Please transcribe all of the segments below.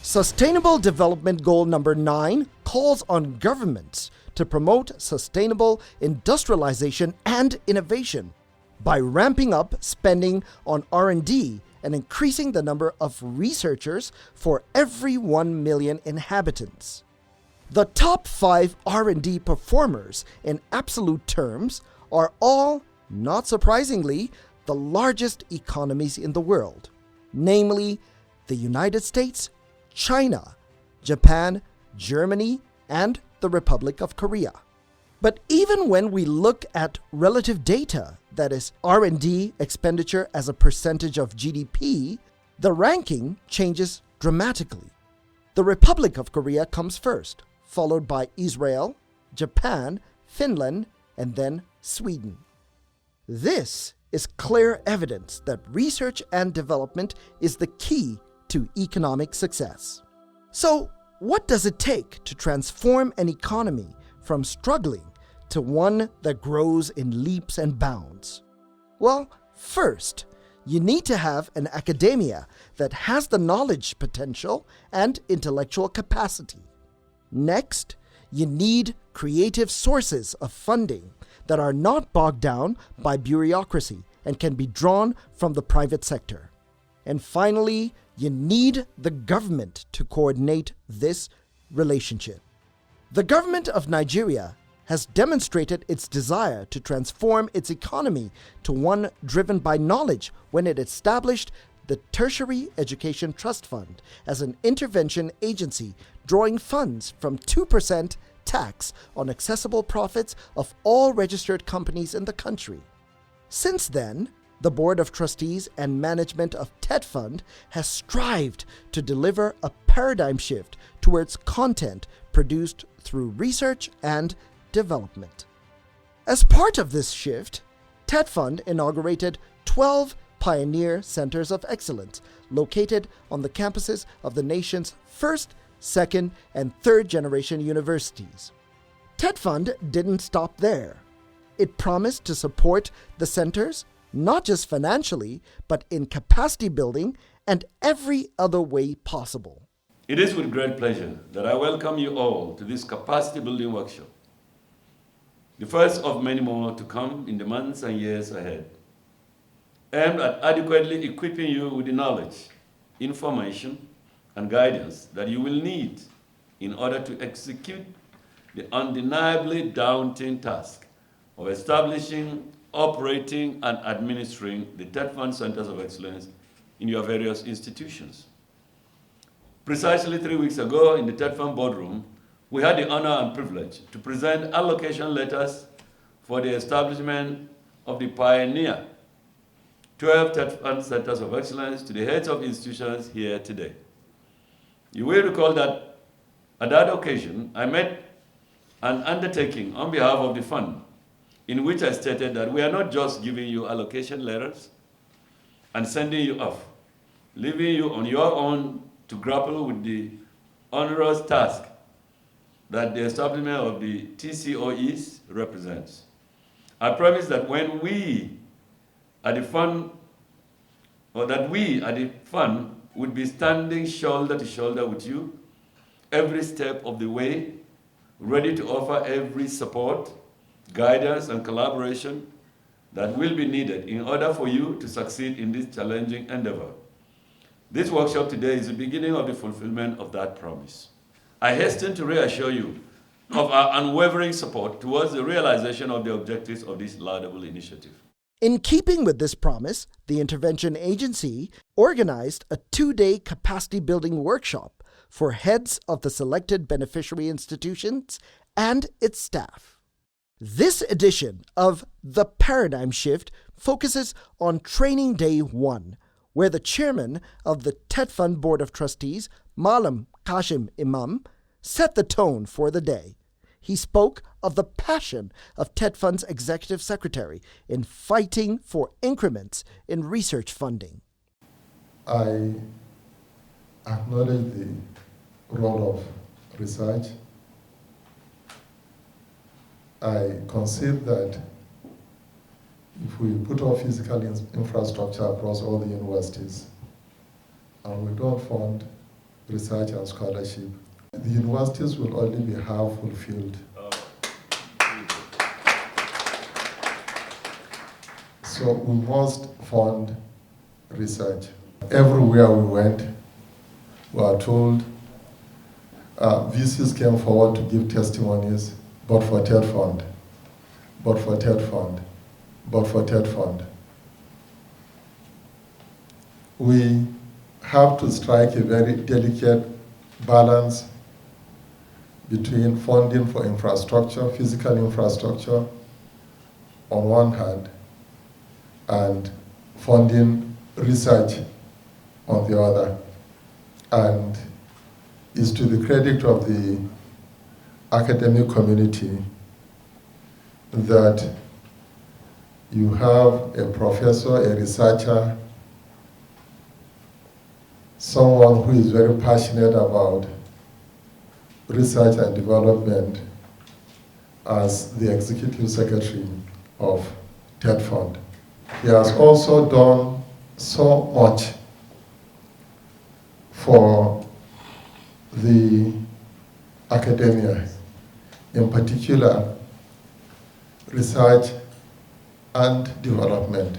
Sustainable Development Goal number 9 calls on governments to promote sustainable industrialization and innovation by ramping up spending on R&D and increasing the number of researchers for every 1 million inhabitants. The top 5 R&D performers in absolute terms are all, not surprisingly, the largest economies in the world, namely the United States, China, Japan, Germany, and the Republic of Korea. But even when we look at relative data, that is R&D expenditure as a percentage of GDP, the ranking changes dramatically. The Republic of Korea comes first, followed by Israel, Japan, Finland, and then Sweden. This is clear evidence that research and development is the key to economic success. So, what does it take to transform an economy from struggling to one that grows in leaps and bounds? Well, first, you need to have an academia that has the knowledge potential and intellectual capacity. Next, you need creative sources of funding that are not bogged down by bureaucracy and can be drawn from the private sector. And finally, you need the government to coordinate this relationship. The government of Nigeria has demonstrated its desire to transform its economy to one driven by knowledge when it established the Tertiary Education Trust Fund as an intervention agency drawing funds from 2% tax on accessible profits of all registered companies in the country. Since then, the Board of Trustees and management of Tetfund has strived to deliver a paradigm shift towards content produced through research and development. As part of this shift, Tetfund inaugurated 12 Pioneer Centers of Excellence located on the campuses of the nation's first, second, and third generation universities. Tetfund didn't stop there. It promised to support the centers not just financially, but in capacity building and every other way possible. It is with great pleasure that I welcome you all to this capacity building workshop, the first of many more to come in the months and years ahead, aimed at adequately equipping you with the knowledge, information, and guidance that you will need in order to execute the undeniably daunting task of establishing, operating, and administering the Tetfund Centers of Excellence in your various institutions. Precisely 3 weeks ago in the Tetfund boardroom, we had the honor and privilege to present allocation letters for the establishment of the Pioneer 12 Tetfund Centers of Excellence to the heads of institutions here today. You will recall that at that occasion, I made an undertaking on behalf of the fund in which I stated that we are not just giving you allocation letters and sending you off, leaving you on your own to grapple with the onerous task that the establishment of the TCOEs represents. I promise that when we at the fund, would be standing shoulder to shoulder with you every step of the way, ready to offer every support, guidance, and collaboration that will be needed in order for you to succeed in this challenging endeavor. This workshop today is the beginning of the fulfillment of that promise. I hasten to reassure you of our unwavering support towards the realization of the objectives of this laudable initiative. In keeping with this promise, the intervention agency organized a 2-day capacity building workshop for heads of the selected beneficiary institutions and its staff. This edition of The Paradigm Shift focuses on Training Day 1, where the chairman of the Tetfund Board of Trustees, Malam Kashim Imam, set the tone for the day. He spoke of the passion of Tetfund's executive secretary in fighting for increments in research funding. I acknowledge the role of research. I concede that if we put our physical infrastructure across all the universities and we don't fund research and scholarship. The universities will only be half fulfilled. So we must fund research. Everywhere we went, we are told VCs came forward to give testimonies, but for Tetfund, but for Tetfund, but for Tetfund. We have to strike a very delicate balance between funding for infrastructure, physical infrastructure, on one hand, and funding research on the other. And it's to the credit of the academic community that you have a professor, a researcher, someone who is very passionate about research and development as the executive secretary of Tetfund. He has also done so much for the academia, in particular research and development.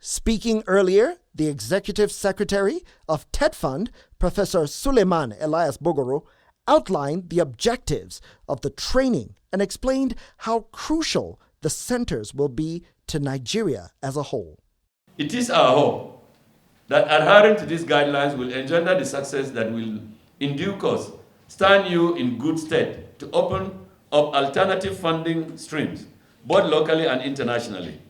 Speaking earlier, the executive secretary of Tetfund, Professor Suleiman Elias Bogoro, outlined the objectives of the training and explained how crucial the centers will be to Nigeria as a whole. It is our hope that adhering to these guidelines will engender the success that will, in due course, stand you in good stead to open up alternative funding streams, both locally and internationally,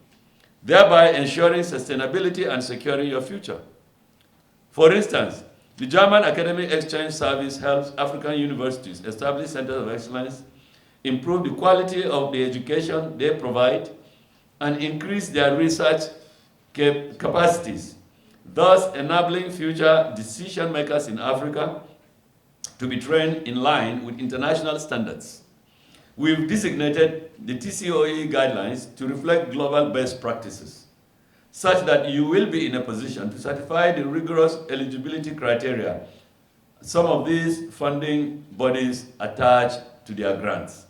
thereby ensuring sustainability and securing your future. For instance, the German Academic Exchange Service helps African universities establish centers of excellence, improve the quality of the education they provide, and increase their research capacities, thus enabling future decision makers in Africa to be trained in line with international standards. We've designated the TCOE guidelines to reflect global best practices, such that you will be in a position to satisfy the rigorous eligibility criteria some of these funding bodies attach to their grants.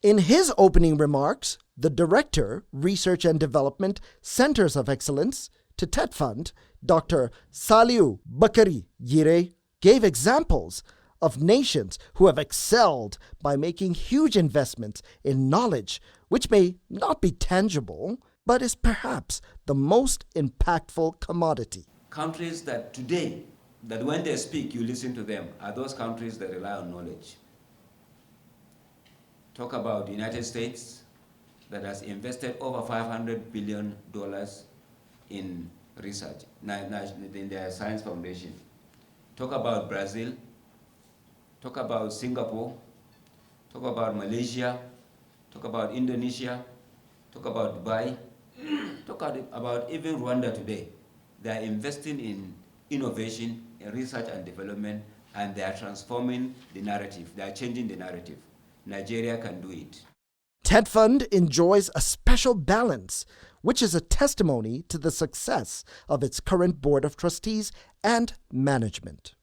In his opening remarks, the Director, Research and Development, Centers of Excellence, to Tetfund, Dr. Saliu Bakari Yire, gave examples of nations who have excelled by making huge investments in knowledge, which may not be tangible, but is perhaps the most impactful commodity. Countries that today, that when they speak, you listen to them, are those countries that rely on knowledge. Talk about the United States, that has invested over $500 billion in research, in their science foundation. Talk about Brazil, talk about Singapore, talk about Malaysia, talk about Indonesia, talk about Dubai, talk about even Rwanda today. They are investing in innovation, in research and development, and they are transforming the narrative. They are changing the narrative. Nigeria can do it. Tetfund enjoys a special balance, which is a testimony to the success of its current board of trustees and management.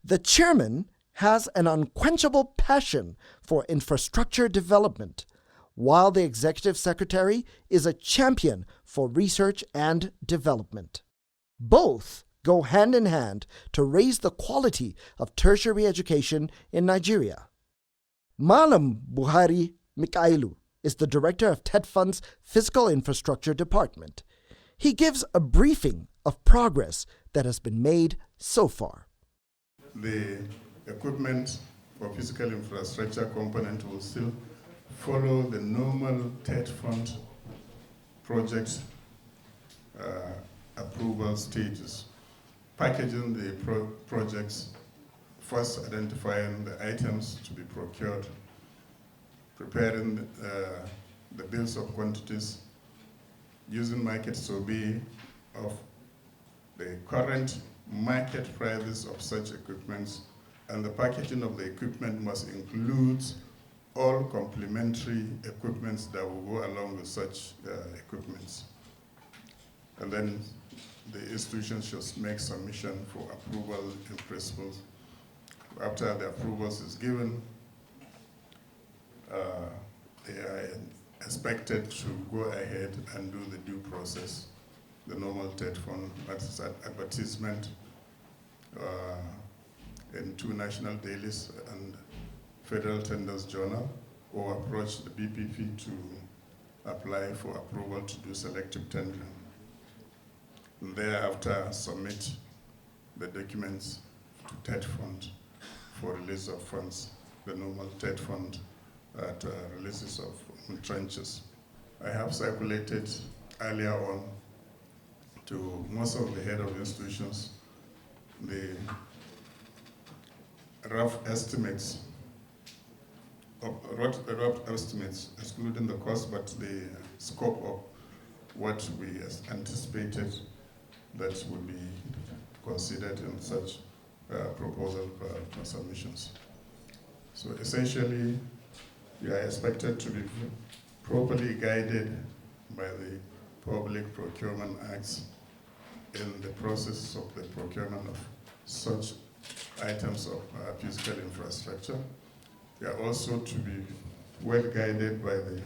The chairman has an unquenchable passion for infrastructure development, while the executive secretary is a champion for research and development. Both go hand in hand to raise the quality of tertiary education in Nigeria. Malam Buhari Mikailu is the director of Tetfund's Physical Infrastructure Department. He gives a briefing of progress that has been made so far. The equipment for physical infrastructure component will still follow the normal Tetfund project approval stages. Packaging the projects, first identifying the items to be procured, preparing the bills of quantities, using market survey of the current market prices of such equipments, and the packaging of the equipment must include all complementary equipments that will go along with such equipments. And then the institution should make submission for approval in principle After the approvals is given, they are expected to go ahead and do the due process, the normal Tetfund advertisement in 2 national dailies and Federal Tenders Journal, or approach the BPP to apply for approval to do selective tendering. And thereafter, submit the documents to Tetfund for release of funds, the normal Tetfund at releases of trenches. I have circulated earlier on to most of the head of institutions the rough estimates, excluding the cost, but the scope of what we anticipated that would be considered in such proposal submissions. So essentially, we are expected to be properly guided by the Public Procurement Acts in the process of the procurement of such items of physical infrastructure. We are also to be well guided by the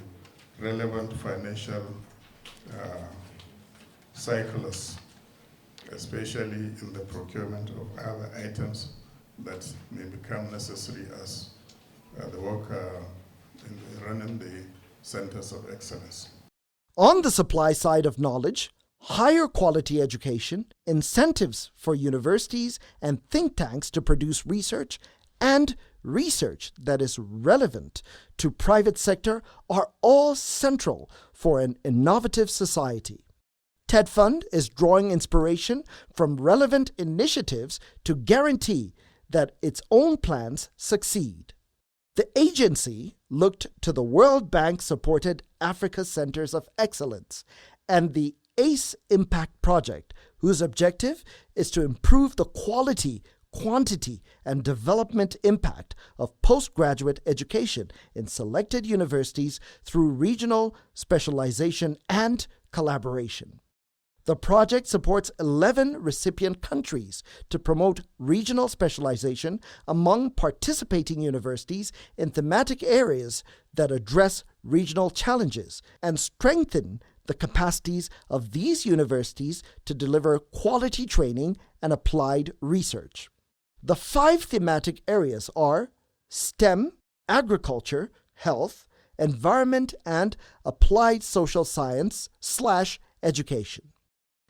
relevant financial cycles, especially in the procurement of other items that may become necessary as the work in running the centers of excellence. On the supply side of knowledge, higher quality education, incentives for universities and think tanks to produce research, and research that is relevant to private sector are all central for an innovative society. Tetfund is drawing inspiration from relevant initiatives to guarantee that its own plans succeed. The agency looked to the World Bank-supported Africa Centers of Excellence and the ACE Impact Project, whose objective is to improve the quality, quantity, and development impact of postgraduate education in selected universities through regional specialization and collaboration. The project supports 11 recipient countries to promote regional specialization among participating universities in thematic areas that address regional challenges and strengthen the capacities of these universities to deliver quality training and applied research. The 5 thematic areas are STEM, agriculture, health, environment, and applied social science/education.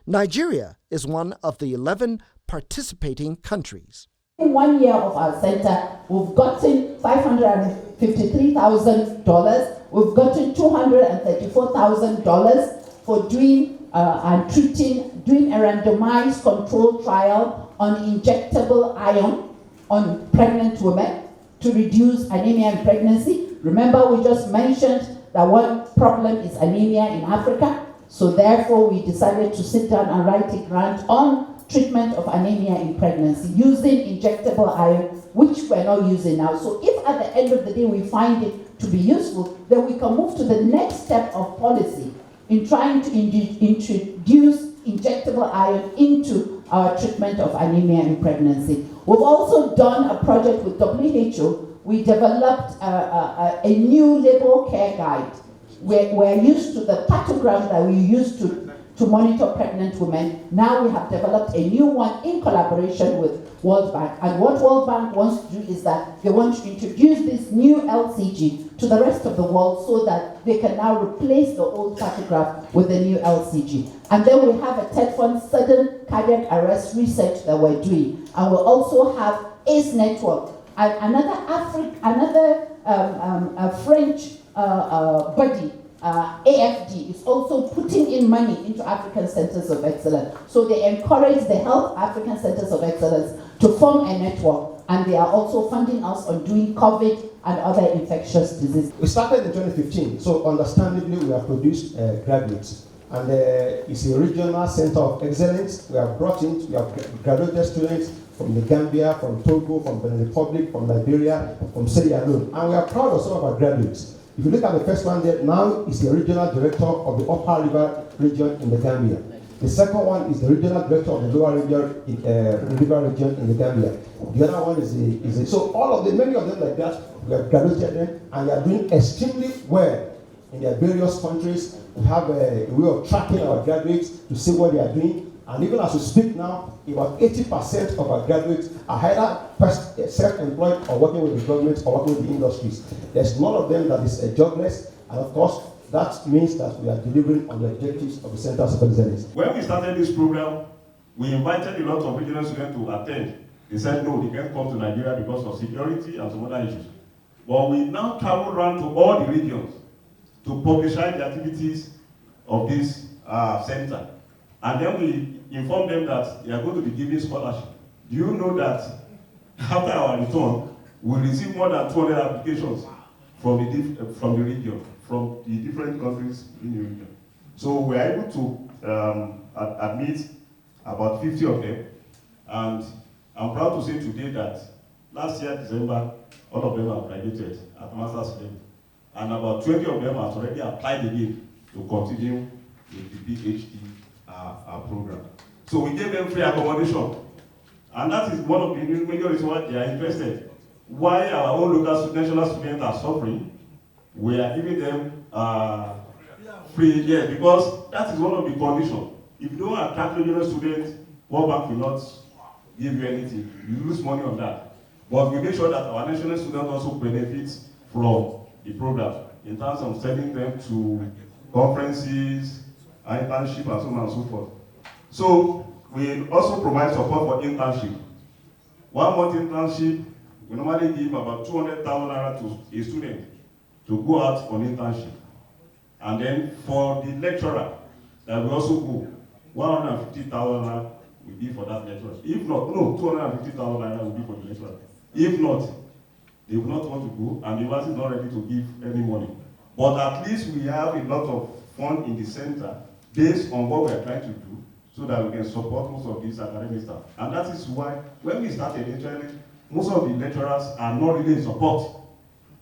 Nigeria is one of the 11 participating countries. In 1 year of our center, we've gotten $553,000. We've gotten $234,000 for doing and doing a randomized controlled trial on injectable iron on pregnant women to reduce anemia in pregnancy. Remember, we just mentioned that one problem is anemia in Africa. So therefore, we decided to sit down and write a grant on treatment of anemia in pregnancy using injectable iron, which we're not using now. So if at the end of the day we find it to be useful, then we can move to the next step of policy in trying to introduce injectable iron into our treatment of anemia in pregnancy. We've also done a project with WHO. We developed a new labor care guide. We're used to the pathogram that we used to monitor pregnant women. Now we have developed a new one in collaboration with World Bank. And what World Bank wants to do is that they want to introduce this new LCG to the rest of the world so that they can now replace the old pathogram with the new LCG. And then we have a Tetfund sudden cardiac arrest research that we're doing. And we also have ACE Network, another French body, AFD, is also putting in money into African Centers of Excellence. So they encourage the Health African Centers of Excellence to form a network, and they are also funding us on doing COVID and other infectious diseases. We started in 2015, so understandably we have produced graduates. And it's a regional center of excellence. We have graduated students from the Gambia, from Togo, from the Republic, from Liberia, from Sierra Leone. And we are proud of some of our graduates. If you look at the first one there, now is the regional director of the Upper River region in the Gambia. The second one is the regional director of the River region in the Gambia. The other one is so all of them, many of them like that, we have graduated them and they are doing extremely well in their various countries. We have a way of tracking our graduates to see what they are doing. And even as we speak now, about 80% of our graduates are either self-employed or working with the government or working with the industries. There's none of them that is jobless, and of course, that means that we are delivering on the objectives of the Centers of Excellence. When we started this program, we invited a lot of regional students to attend. They said no, they can't come to Nigeria because of security and some other issues. But we now travel around to all the regions to publicize the activities of this center. And then we inform them that they are going to be giving scholarship. Do you know that after our return, we receive more than 200 applications from the region, from the different countries in the region. So we are able to admit about 50 of them. And I'm proud to say today that last year, December, all of them have graduated at master's level. And about 20 of them have already applied again to continue with the PhD program. So we gave them free accommodation. And that is one of the major reasons why they are interested. Why our own local national students are suffering, we are giving them free, yes, because that is one of the conditions. If you don't attract regional students, World Bank will not give you anything. You lose money on that. But we make sure that our national students also benefit from the program in terms of sending them to conferences, internship, and so on and so forth. So we also provide support for internship. 1 month internship, we normally give about 200,000 naira to a student to go out on internship. And then for the lecturer, that we also go, 150,000 naira will be for that lecturer. If not, no, 250,000 naira will be for the lecturer. If not, they will not want to go, and the university is not ready to give any money. But at least we have a lot of fund in the center based on what we are trying to do, so that we can support most of these academic staff. And that is why, when we started initially, most of the lecturers are not really in support.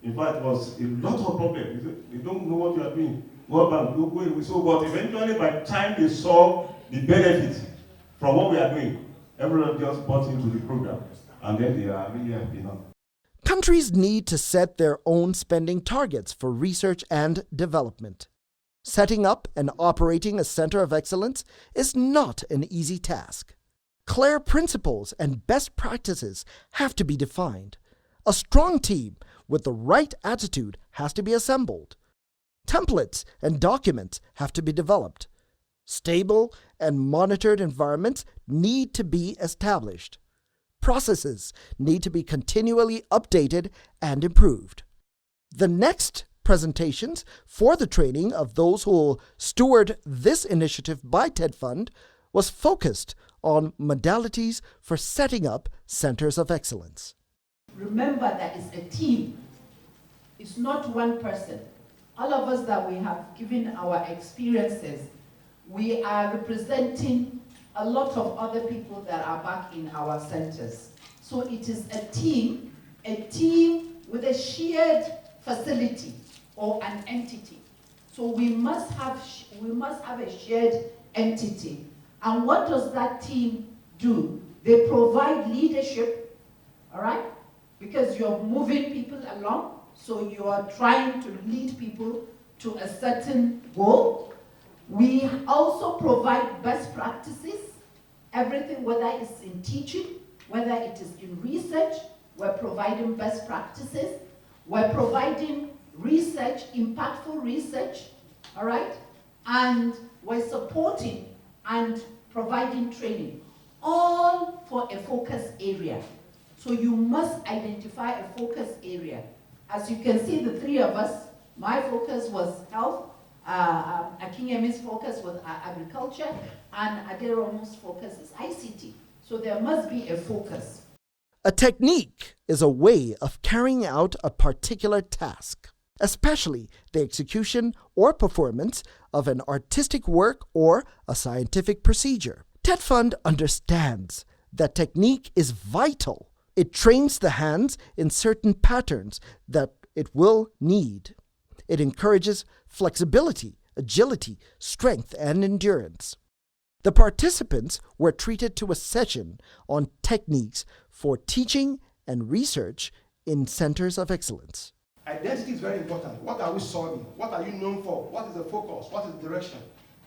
In fact, it was a lot of problems. They don't know what you are doing. What bank, no go away. So, but eventually, by the time they saw the benefit from what we are doing, everyone just bought into the program. And then they are really happy now. Countries need to set their own spending targets for research and development. Setting up and operating a center of excellence is not an easy task. Clear principles and best practices have to be defined. A strong team with the right attitude has to be assembled. Templates and documents have to be developed. Stable and monitored environments need to be established. Processes need to be continually updated and improved. The next presentations for the training of those who will steward this initiative by Tetfund was focused on modalities for setting up centers of excellence. Remember that it's a team. It's not one person. All of us that we have given our experiences, we are representing a lot of other people that are back in our centers. So it is a team with a shared facility or an entity. So we must have a shared entity. And what does that team do? They provide leadership, all right? Because you're moving people along, so you are trying to lead people to a certain goal. We also provide best practices, everything, whether it's in teaching, whether it is in research, we're providing best practices. We're providing research, impactful research, all right? And we're supporting and providing training, all for a focus area. So you must identify a focus area. As you can see, the three of us, my focus was health, Akinyemi's focus was agriculture, and Aderomu's focus is ICT. So there must be a focus. A technique is a way of carrying out a particular task, especially the execution or performance of an artistic work or a scientific procedure. Tetfund understands that technique is vital. It trains the hands in certain patterns that it will need. It encourages flexibility, agility, strength, and endurance. The participants were treated to a session on techniques for teaching and research in centers of excellence. Identity is very important. What are we solving? What are you known for? What is the focus? What is the direction?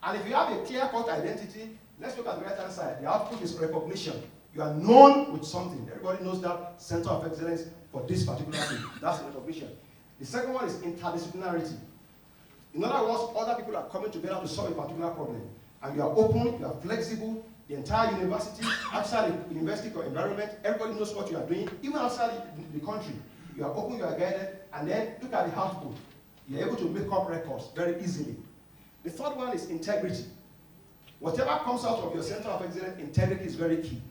And if you have a clear-cut identity, let's look at the right-hand side. The output is recognition. You are known with something. Everybody knows that center of excellence for this particular thing. That's recognition. The second one is interdisciplinarity. In other words, other people are coming together to solve a particular problem. And you are open, you are flexible. The entire university, outside the university or environment, everybody knows what you are doing, even outside the country. You are open, you are guided, and then look at the output. You are able to make up records very easily. The third one is integrity. Whatever comes out of your center of excellence, integrity is very key.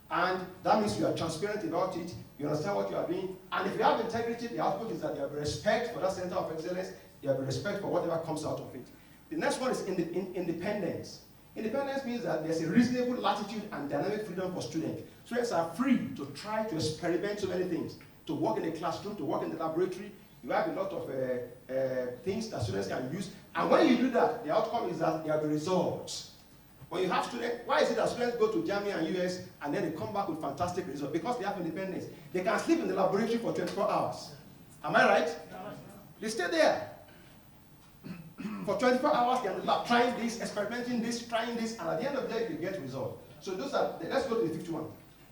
And that means you are transparent about it, you understand what you are doing, and if you have integrity, the output is that you have respect for that center of excellence, you have respect for whatever comes out of it. The next one is independence. Independence means that there's a reasonable latitude and dynamic freedom for students. Students are free to try to experiment so many things, to work in the classroom, to work in the laboratory. You have a lot of things that students can use. And when you do that, the outcome is that there will be results. When you have students, why is it that students go to Germany and US and then they come back with fantastic results? Because they have independence. They can sleep in the laboratory for 24 hours. Am I right? They stay there. For 24 hours, they're in the lab trying this, experimenting this, trying this, and at the end of the day, they get results. So those are, let's go to the fifth one.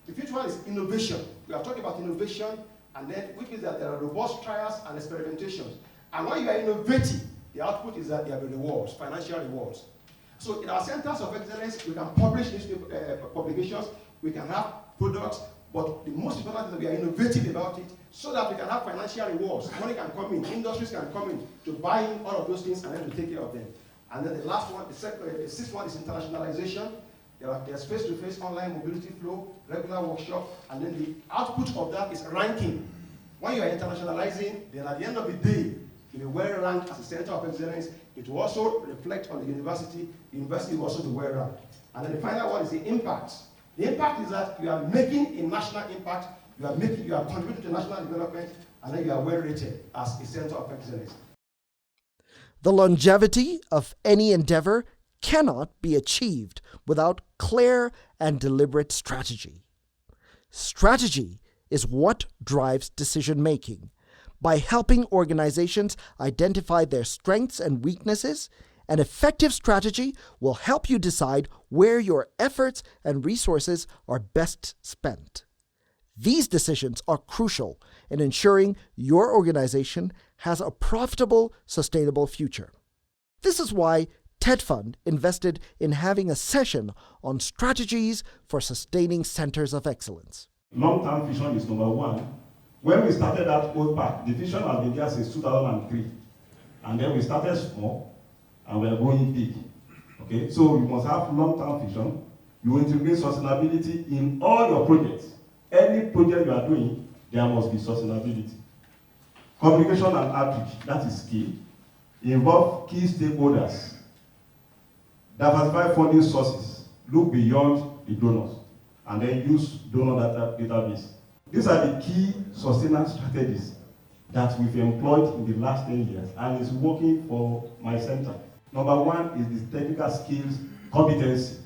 The fifth one is innovation. We are talking about innovation, and then which means that there are robust trials and experimentations. And when you are innovative, the output is that there will be rewards, financial rewards. So in our centers of excellence, we can publish newspaper publications, we can have products, but the most important is that we are innovative about it so that we can have financial rewards. Money can come in, industries can come in to buy in all of those things and then to take care of them. And then the last one, the sixth one is internationalization. There's face-to-face online mobility flow, regular workshop, and then the output of that is ranking. When you are internationalizing, then at the end of the day, you'll be well ranked as a center of excellence. It will also reflect on the university. The university will also be well ranked. And then the final one is the impact. The impact is that you are making a national impact, you are contributing to national development, and then you are well rated as a center of excellence. The longevity of any endeavor cannot be achieved without clear and deliberate strategy. Strategy is what drives decision-making. By helping organizations identify their strengths and weaknesses, an effective strategy will help you decide where your efforts and resources are best spent. These decisions are crucial in ensuring your organization has a profitable, sustainable future. This is why Tetfund invested in having a session on strategies for sustaining centers of excellence. Long-term vision is number one. When we started that old park, the vision has been there since 2003. And then we started small, and we're going big. Okay, so you must have long-term vision. You integrate sustainability in all your projects. Any project you are doing, there must be sustainability. Communication and outreach, that is key. Involve key stakeholders. Diversify funding sources. Look beyond the donors. And then use donor database. These are the key sustainable strategies that we've employed in the last 10 years, and it's working for my center. Number one is the technical skills competency.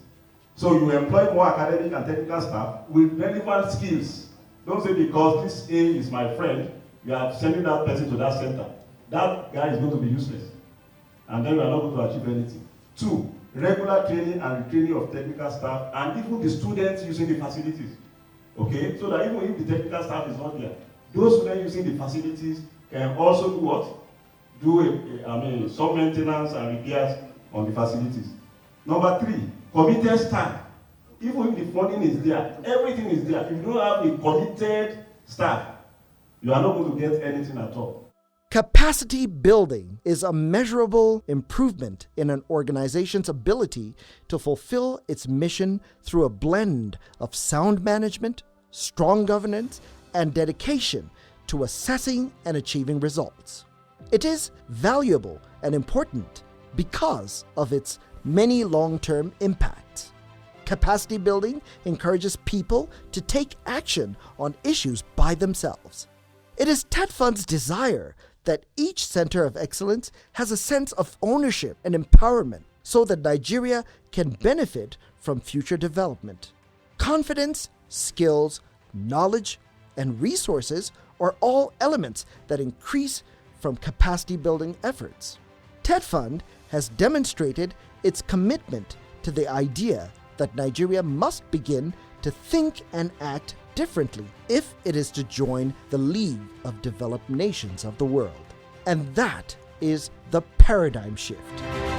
So you employ more academic and technical staff with relevant skills. Don't say because this A is my friend, you are sending that person to that center. That guy is going to be useless. And then we are not going to achieve anything. Two, regular training and retraining of technical staff and even the students using the facilities. Okay, so that even if the technical staff is not there, those students using the facilities can also do what? Do some maintenance and repairs on the facilities. Number three, committed staff. Even if the funding is there, everything is there. If you don't have a committed staff, you are not going to get anything at all. Capacity building is a measurable improvement in an organization's ability to fulfill its mission through a blend of sound management, strong governance, and dedication to assessing and achieving results. It is valuable and important because of its many long-term impacts. Capacity building encourages people to take action on issues by themselves. It is Tetfund's desire that each center of excellence has a sense of ownership and empowerment so that Nigeria can benefit from future development. Confidence, skills, knowledge, and resources are all elements that increase from capacity building efforts. Tetfund has demonstrated its commitment to the idea that Nigeria must begin to think and act differently if it is to join the league of developed nations of the world. And that is the paradigm shift.